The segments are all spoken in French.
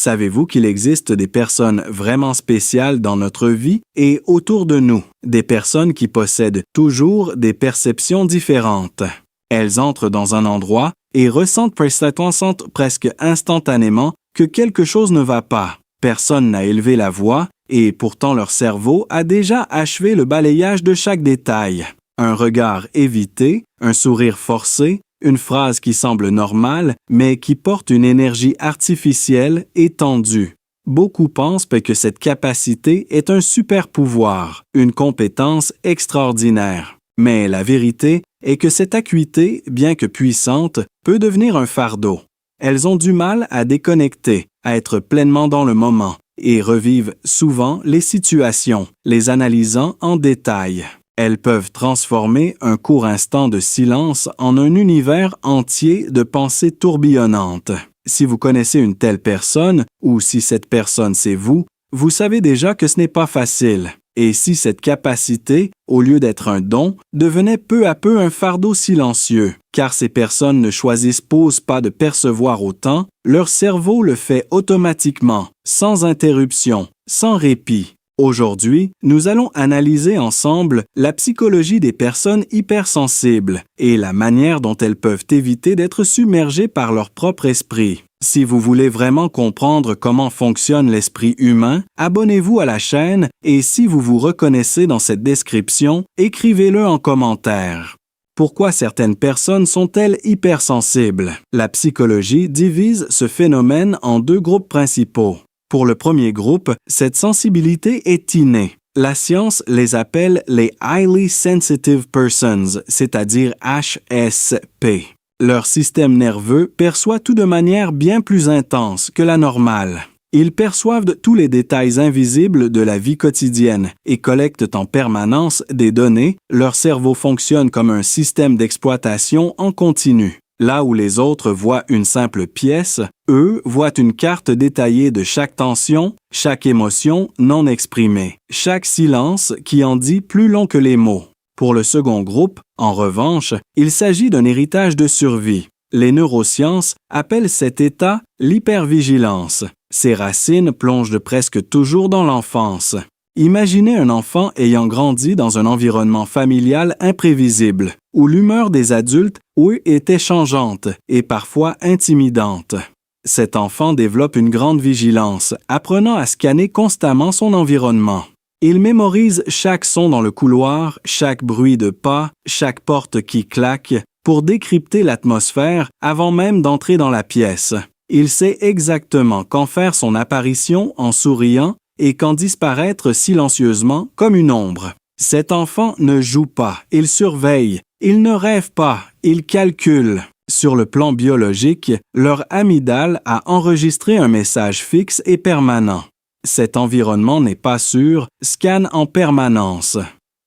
Savez-vous qu'il existe des personnes vraiment spéciales dans notre vie et autour de nous, des personnes qui possèdent toujours des perceptions différentes? Elles entrent dans un endroit et ressentent presque instantanément que quelque chose ne va pas. Personne n'a élevé la voix et pourtant leur cerveau a déjà achevé le balayage de chaque détail. Un regard évité, un sourire forcé, une phrase qui semble normale, mais qui porte une énergie artificielle et tendue. Beaucoup pensent que cette capacité est un super pouvoir, une compétence extraordinaire. Mais la vérité est que cette acuité, bien que puissante, peut devenir un fardeau. Elles ont du mal à déconnecter, à être pleinement dans le moment, et revivent souvent les situations, les analysant en détail. Elles peuvent transformer un court instant de silence en un univers entier de pensées tourbillonnantes. Si vous connaissez une telle personne, ou si cette personne c'est vous, vous savez déjà que ce n'est pas facile. Et si cette capacité, au lieu d'être un don, devenait peu à peu un fardeau silencieux, car ces personnes ne posent pas de percevoir autant, leur cerveau le fait automatiquement, sans interruption, sans répit. Aujourd'hui, nous allons analyser ensemble la psychologie des personnes hypersensibles et la manière dont elles peuvent éviter d'être submergées par leur propre esprit. Si vous voulez vraiment comprendre comment fonctionne l'esprit humain, abonnez-vous à la chaîne et si vous vous reconnaissez dans cette description, écrivez-le en commentaire. Pourquoi certaines personnes sont-elles hypersensibles? La psychologie divise ce phénomène en deux groupes principaux. Pour le premier groupe, cette sensibilité est innée. La science les appelle les Highly Sensitive Persons, c'est-à-dire HSP. Leur système nerveux perçoit tout de manière bien plus intense que la normale. Ils perçoivent tous les détails invisibles de la vie quotidienne et collectent en permanence des données. Leur cerveau fonctionne comme un système d'exploitation en continu. Là où les autres voient une simple pièce, eux voient une carte détaillée de chaque tension, chaque émotion non exprimée, chaque silence qui en dit plus long que les mots. Pour le second groupe, en revanche, il s'agit d'un héritage de survie. Les neurosciences appellent cet état l'hypervigilance. Ses racines plongent presque toujours dans l'enfance. Imaginez un enfant ayant grandi dans un environnement familial imprévisible, où l'humeur des adultes, était changeante et parfois intimidante. Cet enfant développe une grande vigilance, apprenant à scanner constamment son environnement. Il mémorise chaque son dans le couloir, chaque bruit de pas, chaque porte qui claque, pour décrypter l'atmosphère avant même d'entrer dans la pièce. Il sait exactement quand faire son apparition en souriant et quand disparaître silencieusement comme une ombre. Cet enfant ne joue pas, il surveille, il ne rêve pas, il calcule. Sur le plan biologique, leur amygdale a enregistré un message fixe et permanent. Cet environnement n'est pas sûr, scanne en permanence.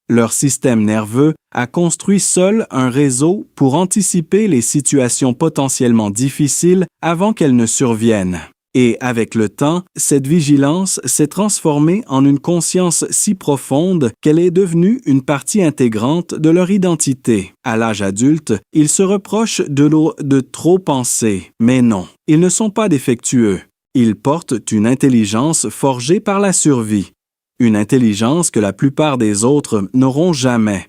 Leur système nerveux a construit seul un réseau pour anticiper les situations potentiellement difficiles avant qu'elles ne surviennent. Et avec le temps, cette vigilance s'est transformée en une conscience si profonde qu'elle est devenue une partie intégrante de leur identité. À l'âge adulte, ils se reprochent de trop penser, mais non, ils ne sont pas défectueux. Ils portent une intelligence forgée par la survie, une intelligence que la plupart des autres n'auront jamais.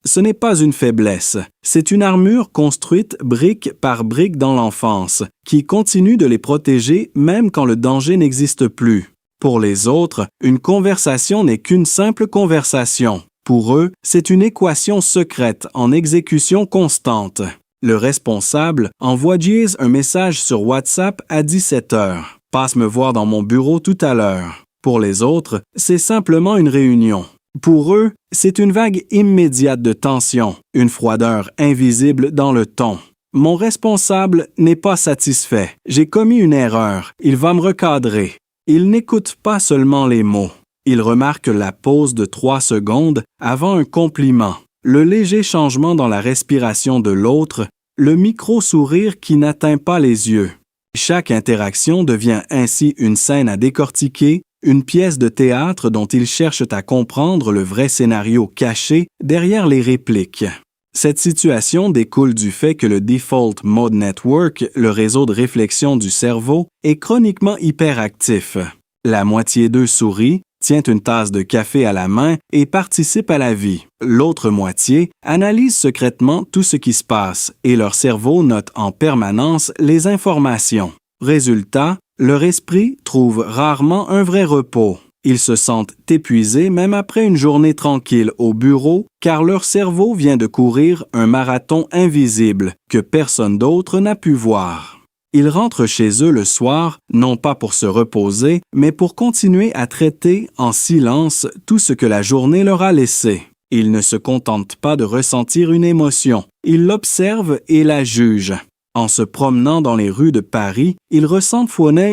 Ce n'est pas une faiblesse, c'est une armure construite brique par brique dans l'enfance, qui continue de les protéger même quand le danger n'existe plus. Pour les autres, une conversation n'est qu'une simple conversation. Pour eux, c'est une équation secrète en exécution constante. Le responsable envoie Jayce un message sur WhatsApp à 17 heures. Passe me voir dans mon bureau tout à l'heure. Pour les autres, c'est simplement une réunion. Pour eux, c'est une vague immédiate de tension, une froideur invisible dans le ton. Mon responsable n'est pas satisfait. J'ai commis une erreur. Il va me recadrer. Il n'écoute pas seulement les mots. Il remarque la pause de 3 secondes avant un compliment, le léger changement dans la respiration de l'autre, le micro-sourire qui n'atteint pas les yeux. Chaque interaction devient ainsi une scène à décortiquer, une pièce de théâtre dont ils cherchent à comprendre le vrai scénario caché derrière les répliques. Cette situation découle du fait que le Default Mode Network, le réseau de réflexion du cerveau, est chroniquement hyperactif. La moitié d'eux sourit, tient une tasse de café à la main et participe à la vie. L'autre moitié analyse secrètement tout ce qui se passe et leur cerveau note en permanence les informations. Résultat, leur esprit trouve rarement un vrai repos. Ils se sentent épuisés même après une journée tranquille au bureau car leur cerveau vient de courir un marathon invisible que personne d'autre n'a pu voir. Ils rentrent chez eux le soir, non pas pour se reposer, mais pour continuer à traiter en silence tout ce que la journée leur a laissé. Ils ne se contentent pas de ressentir une émotion, ils l'observent et la jugent. En se promenant dans les rues de Paris, ils ressentent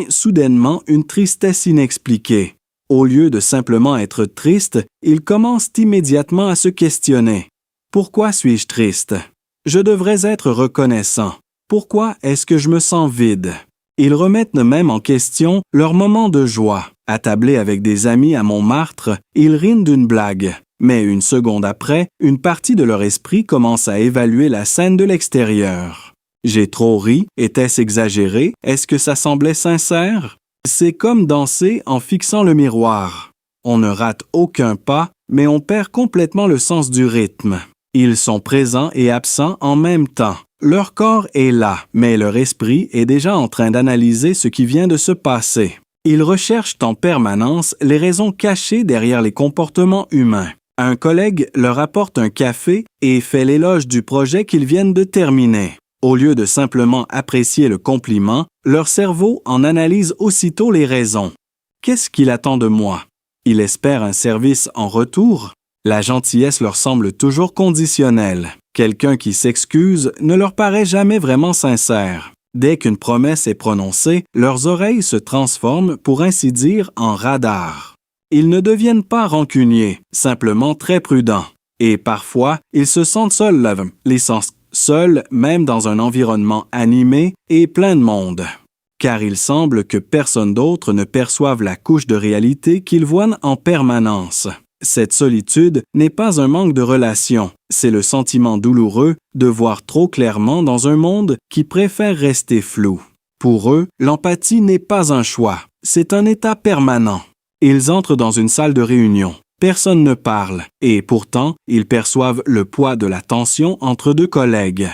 soudainement une tristesse inexpliquée. Au lieu de simplement être triste, ils commencent immédiatement à se questionner. Pourquoi suis-je triste? Je devrais être reconnaissant. Pourquoi est-ce que je me sens vide? Ils remettent même en question leur moment de joie. Attablés avec des amis à Montmartre, ils rient d'une blague. Mais une seconde après, une partie de leur esprit commence à évaluer la scène de l'extérieur. J'ai trop ri? Était-ce exagéré? Est-ce que ça semblait sincère? C'est comme danser en fixant le miroir. On ne rate aucun pas, mais on perd complètement le sens du rythme. Ils sont présents et absents en même temps. Leur corps est là, mais leur esprit est déjà en train d'analyser ce qui vient de se passer. Ils recherchent en permanence les raisons cachées derrière les comportements humains. Un collègue leur apporte un café et fait l'éloge du projet qu'ils viennent de terminer. Au lieu de simplement apprécier le compliment, leur cerveau en analyse aussitôt les raisons. Qu'est-ce qu'il attend de moi? Il espère un service en retour? La gentillesse leur semble toujours conditionnelle. Quelqu'un qui s'excuse ne leur paraît jamais vraiment sincère. Dès qu'une promesse est prononcée, leurs oreilles se transforment, pour ainsi dire, en radar. Ils ne deviennent pas rancuniers, simplement très prudents. Et parfois, ils se sentent seuls même dans un environnement animé et plein de monde. Car il semble que personne d'autre ne perçoive la couche de réalité qu'ils voient en permanence. Cette solitude n'est pas un manque de relation, c'est le sentiment douloureux de voir trop clairement dans un monde qui préfère rester flou. Pour eux, l'empathie n'est pas un choix, c'est un état permanent. Ils entrent dans une salle de réunion. Personne ne parle, et pourtant, ils perçoivent le poids de la tension entre deux collègues.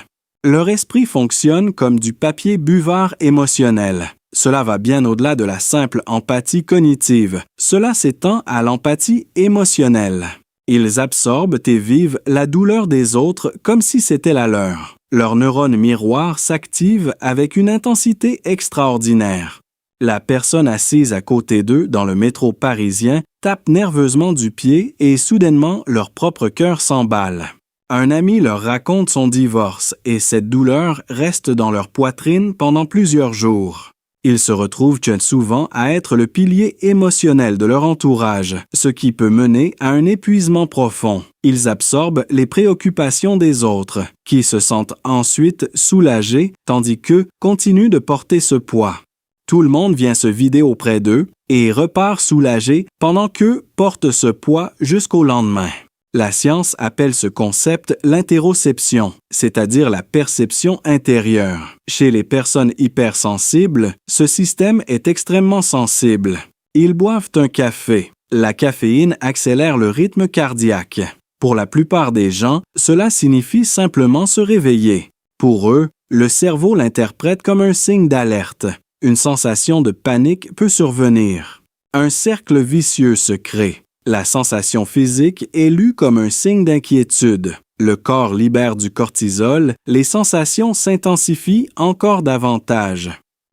Leur esprit fonctionne comme du papier buvard émotionnel. Cela va bien au-delà de la simple empathie cognitive. Cela s'étend à l'empathie émotionnelle. Ils absorbent et vivent la douleur des autres comme si c'était la leur. Leurs neurones miroirs s'activent avec une intensité extraordinaire. La personne assise à côté d'eux dans le métro parisien tape nerveusement du pied et soudainement leur propre cœur s'emballe. Un ami leur raconte son divorce et cette douleur reste dans leur poitrine pendant plusieurs jours. Ils se retrouvent souvent à être le pilier émotionnel de leur entourage, ce qui peut mener à un épuisement profond. Ils absorbent les préoccupations des autres, qui se sentent ensuite soulagés, tandis qu'eux continuent de porter ce poids. Tout le monde vient se vider auprès d'eux et repart soulagé pendant qu'eux portent ce poids jusqu'au lendemain. La science appelle ce concept l'interoception, c'est-à-dire la perception intérieure. Chez les personnes hypersensibles, ce système est extrêmement sensible. Ils boivent un café. La caféine accélère le rythme cardiaque. Pour la plupart des gens, cela signifie simplement se réveiller. Pour eux, le cerveau l'interprète comme un signe d'alerte. Une sensation de panique peut survenir. Un cercle vicieux se crée. La sensation physique est lue comme un signe d'inquiétude. Le corps libère du cortisol, les sensations s'intensifient encore davantage.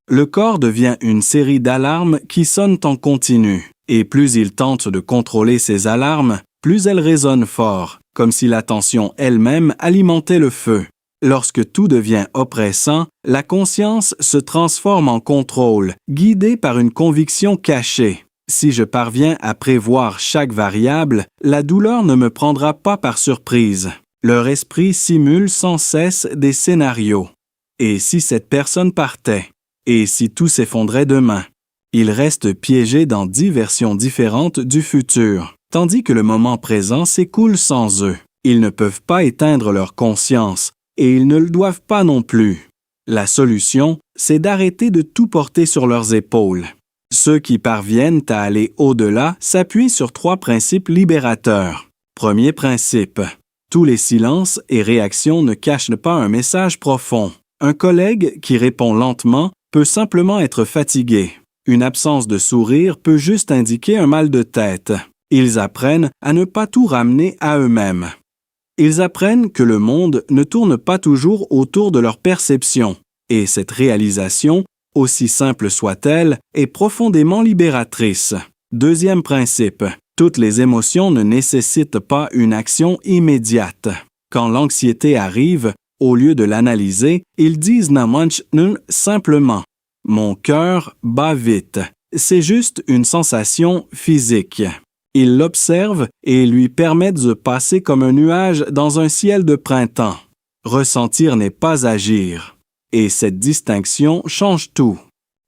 Le corps devient une série d'alarmes qui sonnent en continu. Et plus il tente de contrôler ces alarmes, plus elles résonnent fort, comme si la tension elle-même alimentait le feu. Lorsque tout devient oppressant, la conscience se transforme en contrôle, guidée par une conviction cachée. Si je parviens à prévoir chaque variable, la douleur ne me prendra pas par surprise. Leur esprit simule sans cesse des scénarios. Et si cette personne partait? Et si tout s'effondrait demain? Ils restent piégés dans 10 versions différentes du futur, tandis que le moment présent s'écoule sans eux. Ils ne peuvent pas éteindre leur conscience, et ils ne le doivent pas non plus. La solution, c'est d'arrêter de tout porter sur leurs épaules. Ceux qui parviennent à aller au-delà s'appuient sur 3 principes libérateurs. Premier principe. Tous les silences et réactions ne cachent pas un message profond. Un collègue qui répond lentement peut simplement être fatigué. Une absence de sourire peut juste indiquer un mal de tête. Ils apprennent à ne pas tout ramener à eux-mêmes. Ils apprennent que le monde ne tourne pas toujours autour de leur perception, et cette réalisation, aussi simple soit-elle, est profondément libératrice. Deuxième principe. Toutes les émotions ne nécessitent pas une action immédiate. Quand l'anxiété arrive, au lieu de l'analyser, ils disent simplement « Mon cœur bat vite ». C'est juste une sensation physique. Ils l'observent et lui permettent de passer comme un nuage dans un ciel de printemps. Ressentir n'est pas agir. Et cette distinction change tout.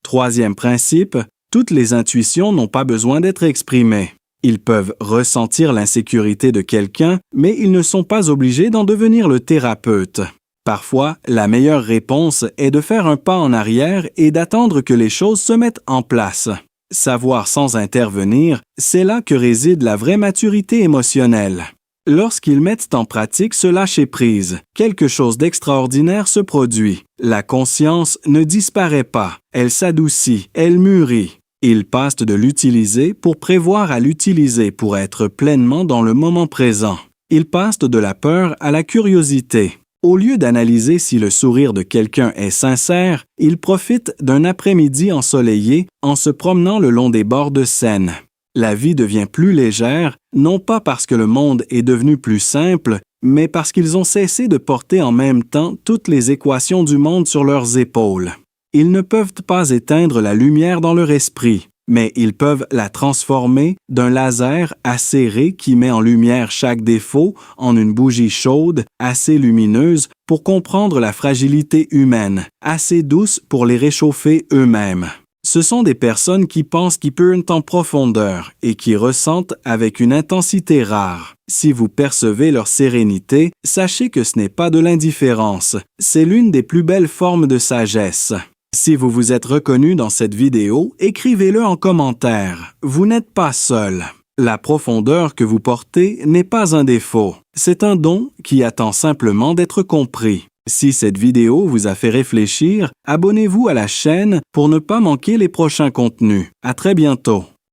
Troisième principe, toutes les intuitions n'ont pas besoin d'être exprimées. Ils peuvent ressentir l'insécurité de quelqu'un, mais ils ne sont pas obligés d'en devenir le thérapeute. Parfois, la meilleure réponse est de faire un pas en arrière et d'attendre que les choses se mettent en place. Savoir sans intervenir, c'est là que réside la vraie maturité émotionnelle. Lorsqu'ils mettent en pratique ce lâcher-prise, quelque chose d'extraordinaire se produit. La conscience ne disparaît pas, elle s'adoucit, elle mûrit. Ils passent de l'utiliser pour prévoir à l'utiliser pour être pleinement dans le moment présent. Ils passent de la peur à la curiosité. Au lieu d'analyser si le sourire de quelqu'un est sincère, ils profitent d'un après-midi ensoleillé en se promenant le long des bords de Seine. La vie devient plus légère, non pas parce que le monde est devenu plus simple, mais parce qu'ils ont cessé de porter en même temps toutes les équations du monde sur leurs épaules. Ils ne peuvent pas éteindre la lumière dans leur esprit, mais ils peuvent la transformer d'un laser acéré qui met en lumière chaque défaut en une bougie chaude, assez lumineuse pour comprendre la fragilité humaine, assez douce pour les réchauffer eux-mêmes. Ce sont des personnes qui pensent qu'ils peuvent en profondeur et qui ressentent avec une intensité rare. Si vous percevez leur sérénité, sachez que ce n'est pas de l'indifférence, c'est l'une des plus belles formes de sagesse. Si vous vous êtes reconnu dans cette vidéo, écrivez-le en commentaire. Vous n'êtes pas seul. La profondeur que vous portez n'est pas un défaut. C'est un don qui attend simplement d'être compris. Si cette vidéo vous a fait réfléchir, abonnez-vous à la chaîne pour ne pas manquer les prochains contenus. À très bientôt.